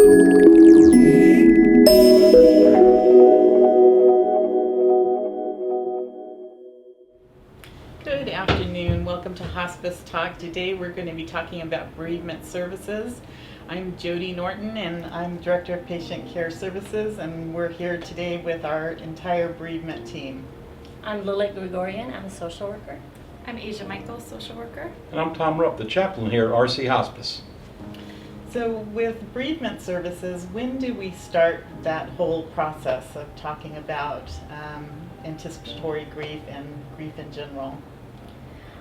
Good afternoon. Welcome to Hospice Talk. Today we're going to be talking about bereavement services. I'm Jody Norton and I'm Director of Patient Care Services, and we're here today with our entire bereavement team. I'm Lilith Gregorian. I'm a social worker. I'm Asia Michael, social worker. And I'm Tom Rupp, the chaplain here at RC Hospice. So with bereavement services, when do we start that whole process of talking about anticipatory grief and grief in general?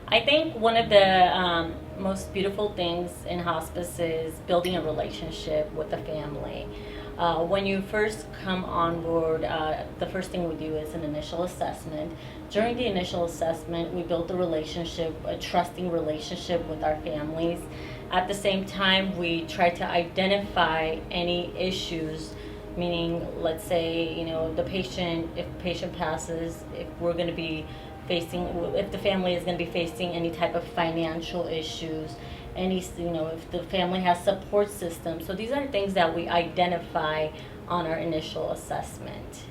I think one of the most beautiful things in hospice is building a relationship with the family. When you first come on board, the first thing we do is an initial assessment. During the initial assessment, we build a relationship, a trusting relationship with our families. At the same time, we try to identify any issues, meaning, let's say, if the patient passes, if we're going to be if the family is going to be facing any type of financial issues, if the family has support systems. So these are things that we identify on our initial assessment.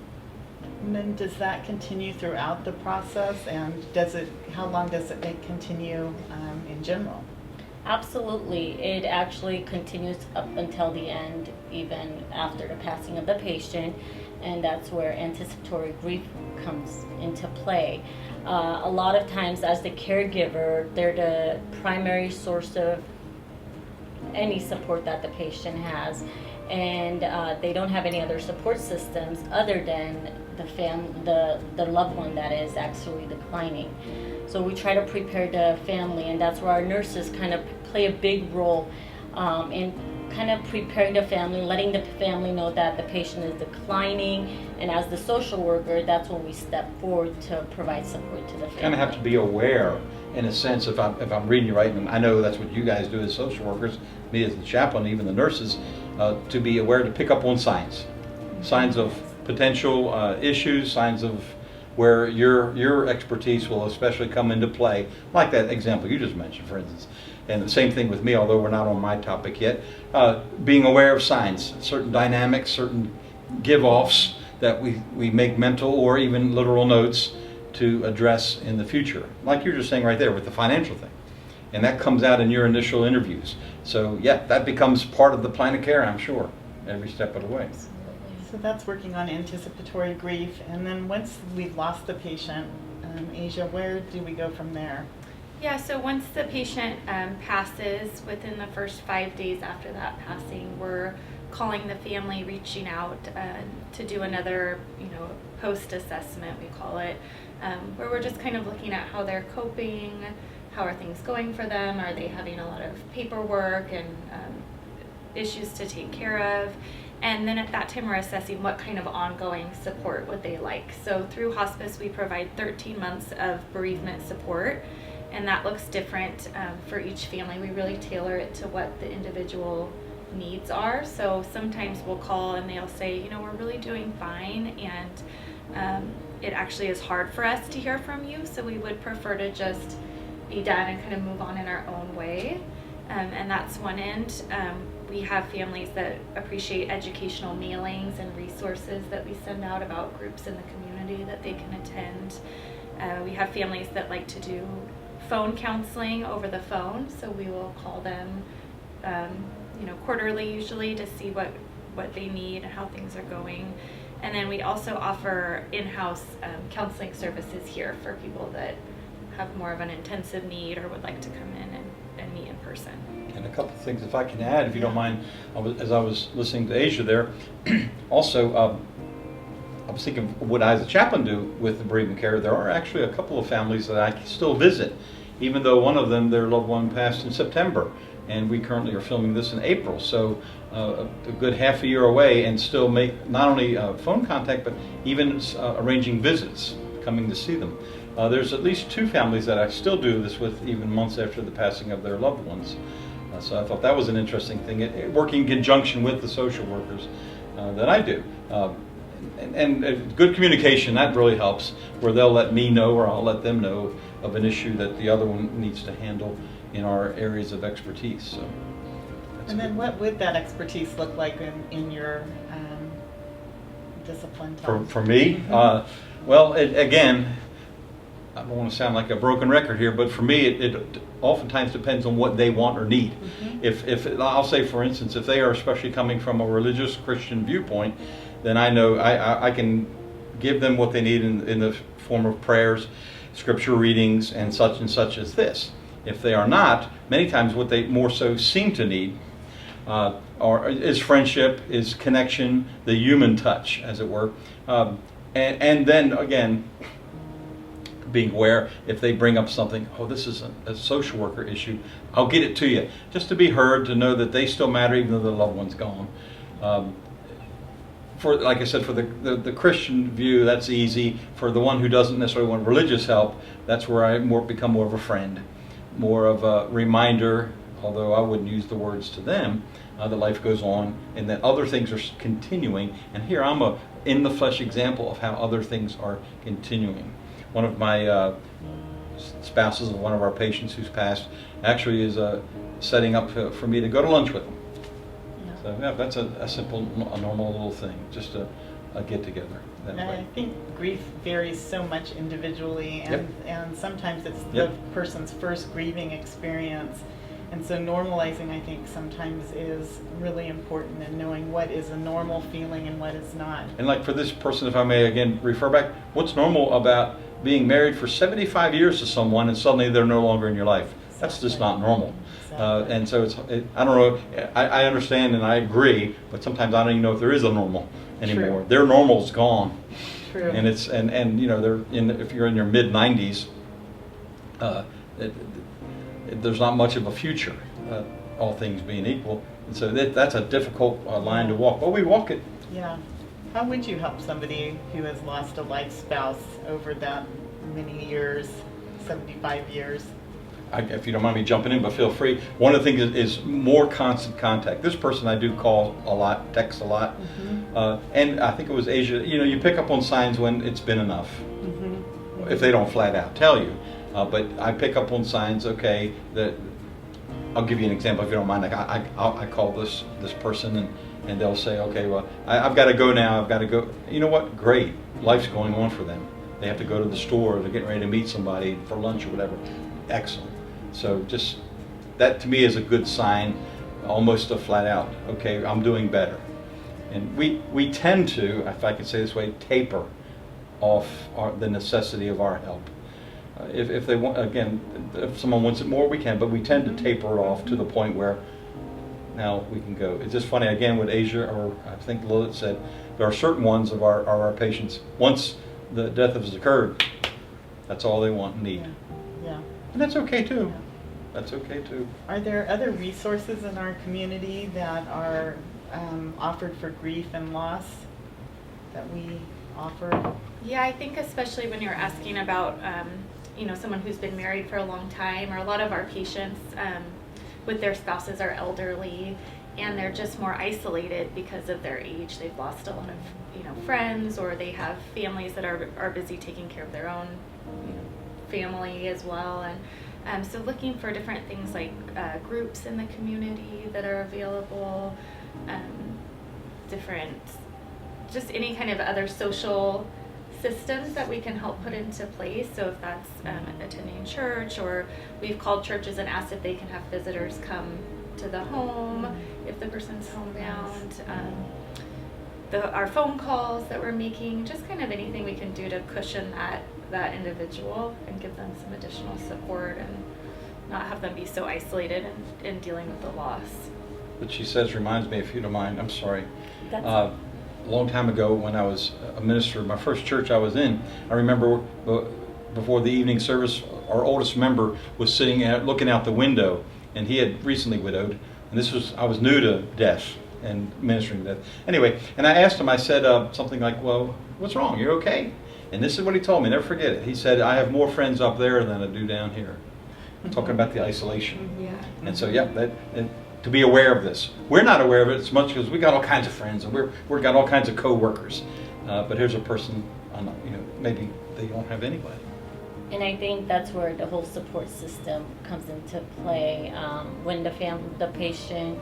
And then does that continue throughout the process, and how long does it continue in general? Absolutely. It actually continues up until the end, even after the passing of the patient, and that's where anticipatory grief comes into play. A lot of times as the caregiver, they're the primary source of any support that the patient has, and they don't have any other support systems other than the loved one that is actually declining. So we try to prepare the family, and that's where our nurses kind of play a big role in kind of preparing the family, letting the family know that the patient is declining, and as the social worker, that's when we step forward to provide support to the family. Kind of have to be aware, in a sense, if I'm reading you right, and I know that's what you guys do as social workers, me as the chaplain, even the nurses, to be aware to pick up on signs of potential issues, signs of where your expertise will especially come into play, like that example you just mentioned, for instance. And the same thing with me, although we're not on my topic yet, being aware of signs, certain dynamics, certain give-offs that we make mental or even literal notes to address in the future. Like you were just saying right there with the financial thing. And that comes out in your initial interviews. So yeah, that becomes part of the plan of care, I'm sure, every step of the way. So that's working on anticipatory grief. And then once we've lost the patient, Asia, where do we go from there? Yeah, so once the patient passes, within the first 5 days after that passing, we're calling the family, reaching out to do another, post-assessment, we call it, where we're just kind of looking at how they're coping, how are things going for them, are they having a lot of paperwork and issues to take care of. And then at that time, we're assessing what kind of ongoing support would they like. So through hospice, we provide 13 months of bereavement support, and that looks different for each family. We really tailor it to what the individual needs are. So sometimes we'll call and they'll say, we're really doing fine, and it actually is hard for us to hear from you, so we would prefer to just be done and kind of move on in our own way. And that's one end. We have families that appreciate educational mailings and resources that we send out about groups in the community that they can attend. We have families that like to do phone counseling over the phone, so we will call them quarterly usually to see what they need and how things are going. And then we also offer in-house counseling services here for people that have more of an intensive need or would like to come in and meet in person. And a couple of things, if I can add, if you don't mind, as I was listening to Asia there, also, I was thinking of what I as a chaplain do with the bereavement care. There are actually a couple of families that I still visit, even though one of them, their loved one passed in September, and we currently are filming this in April, so a good half a year away, and still make not only phone contact, but even arranging visits, coming to see them. There's at least 2 families that I still do this with, even months after the passing of their loved ones. So I thought that was an interesting thing, working in conjunction with the social workers that I do. And good communication, that really helps, where they'll let me know or I'll let them know of an issue that the other one needs to handle in our areas of expertise. So And then what would that expertise look like in your discipline? For me, well, again, I don't want to sound like a broken record here, but for me, it oftentimes depends on what they want or need. If I'll say, for instance, if they are especially coming from a religious Christian viewpoint, then I know I can give them what they need in the form of prayers, scripture readings, and such as this. If they are not, many times what they more so seem to need is friendship, is connection, the human touch, as it were. And then, again, being aware if they bring up something, oh, this is a social worker issue, I'll get it to you. Just to be heard, to know that they still matter even though the loved one's gone. For, like I said, for the Christian view, that's easy. For the one who doesn't necessarily want religious help, that's where I become more of a friend, more of a reminder, although I wouldn't use the words to them, that life goes on and that other things are continuing. And here I'm a in the flesh example of how other things are continuing. One of my spouses of one of our patients who's passed actually is setting up for me to go to lunch with them. So yeah, that's a simple, a normal little thing, just a get together. I think grief varies so much individually, and sometimes it's the person's first grieving experience. And so normalizing, I think, sometimes is really important, and knowing what is a normal feeling and what is not. And like for this person, if I may again refer back, what's normal about being married for 75 years to someone and suddenly they're no longer in your life? That's just not normal. And so I don't know, I understand and I agree, but sometimes I don't even know if there is a normal anymore. True. Their normal's gone. True. And it's and you know, if you're in your mid 90s, there's not much of a future, all things being equal. And so that's a difficult line to walk. But we walk it. Yeah. How would you help somebody who has lost a life spouse over that many years, 75 years? If you don't mind me jumping in, but feel free. One of the things is more constant contact. This person I do call a lot, text a lot. And I think it was Asia, you know, you pick up on signs when it's been enough. If they don't flat out tell you. But I pick up on signs, okay, that I'll give you an example if you don't mind. Like I call this person and they'll say, okay, well, I've got to go now. I've got to go. You know what? Great. Life's going on for them. They have to go to the store. They're getting ready to meet somebody for lunch or whatever. Excellent. So just that to me is a good sign, almost a flat out, okay, I'm doing better. And we tend to, if I could say this way, taper off the necessity of our help. If they want, again, if someone wants it more, we can, but we tend to taper it off to the point where now we can go. It's just funny, again, what Asia, or I think Lilith said, there are certain ones of our patients, once the death has occurred, that's all they want and need. Yeah. And that's okay too. That's okay too. Are there other resources in our community that are offered for grief and loss that we offer? Yeah, I think especially when you're asking about, you know, someone who's been married for a long time, or a lot of our patients with their spouses are elderly and they're just more isolated because of their age. They've lost a lot of, you know, friends, or they have families that are busy taking care of their own, you know, family as well. And so looking for different things like groups in the community that are available, different, just any kind of other social systems that we can help put into place. So if that's attending church, or we've called churches and asked if they can have visitors come to the home if the person's homebound. Our phone calls that we're making, just kind of anything we can do to cushion that individual and give them some additional support and not have them be so isolated in dealing with the loss. What she says reminds me, if you don't mind, I'm sorry. A long time ago when I was a minister, my first church I was in, I remember before the evening service, our oldest member was sitting looking out the window, and he had recently widowed, and I was new to death and ministering to death. Anyway, and I asked him, I said something like, well, what's wrong? You're okay? And this is what he told me, never forget it. He said, I have more friends up there than I do down here. Talking about the isolation. Yeah. And so, to be aware of this. We're not aware of it as much because we got all kinds of friends and we've got all kinds of co-workers. But here's a person, you know, maybe they don't have anybody. And I think that's where the whole support system comes into play. When the patient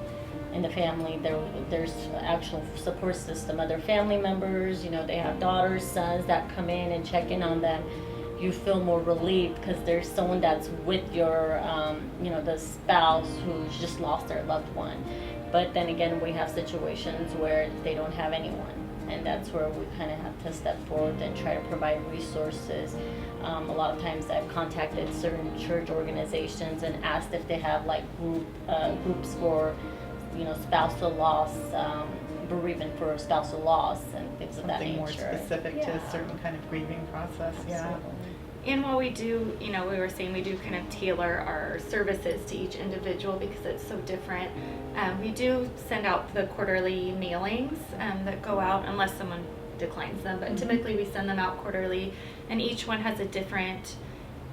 in the family, there's actual support system, other family members, they have daughters, sons that come in and check in on them. You feel more relieved because there's someone that's with your, the spouse who's just lost their loved one. But then again, we have situations where they don't have anyone, and that's where we kind of have to step forward and try to provide resources. A lot of times I've contacted certain church organizations and asked if they have like groups for, spousal loss, bereavement for spousal loss and things of that nature. Something more specific to a certain kind of grieving process. Absolutely. And while we do, we were saying we do kind of tailor our services to each individual because it's so different. We do send out the quarterly mailings that go out unless someone declines them, but typically we send them out quarterly, and each one has a different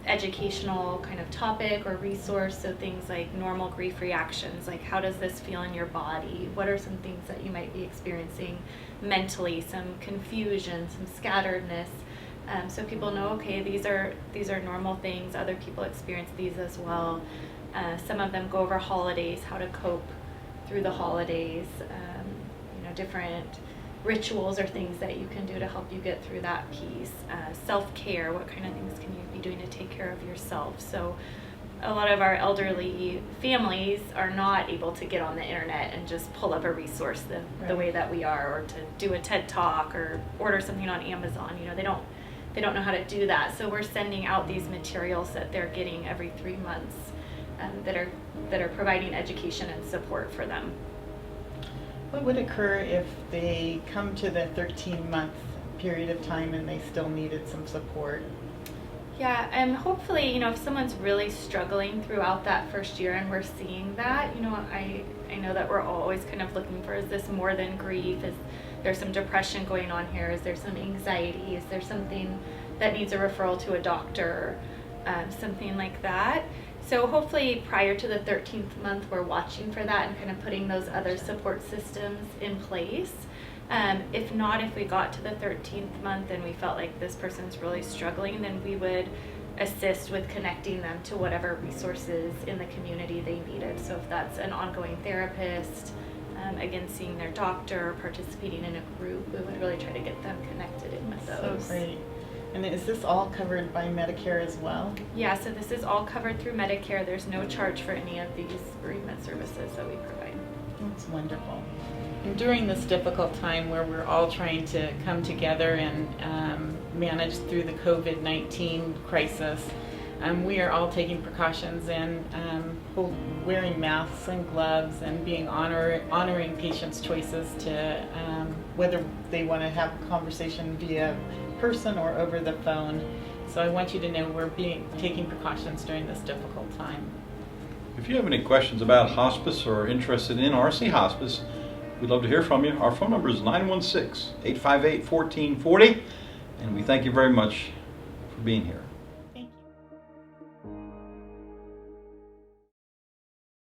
educational kind of topic or resource. So things like normal grief reactions, like how does this feel in your body? What are some things that you might be experiencing mentally? Some confusion, some scatteredness. So people know, okay, these are normal things. Other people experience these as well. Some of them go over holidays, how to cope through the holidays. Different rituals or things that you can do to help you get through that piece. Self-care, what kind of things can you be doing to take care of yourself? So a lot of our elderly families are not able to get on the internet and just pull up a resource the way that we are, or to do a TED Talk or order something on Amazon. They don't know how to do that. So we're sending out these materials that they're getting every 3 months that are providing education and support for them. What would occur if they come to the 13-month period of time and they still needed some support? Yeah, and hopefully, if someone's really struggling throughout that first year and we're seeing that, I know that we're always kind of looking for, is this more than grief? Is there some depression going on here? Is there some anxiety? Is there something that needs a referral to a doctor? Something like that. So hopefully prior to the 13th month, we're watching for that and kind of putting those other support systems in place. If not, if we got to the 13th month and we felt like this person's really struggling, then we would assist with connecting them to whatever resources in the community they needed. So if that's an ongoing therapist, again, seeing their doctor, participating in a group, we would really try to get them connected in with those. So great. And is this all covered by Medicare as well? Yeah, so this is all covered through Medicare. There's no charge for any of these bereavement services that we provide. That's wonderful. And during this difficult time where we're all trying to come together and manage through the COVID-19 crisis, we are all taking precautions and wearing masks and gloves and being honoring patients' choices to whether they want to have a conversation via person or over the phone. So I want you to know we're taking precautions during this difficult time. If you have any questions about hospice or interested in RC Hospice, we'd love to hear from you. Our phone number is 916-858-1440, and we thank you very much for being here.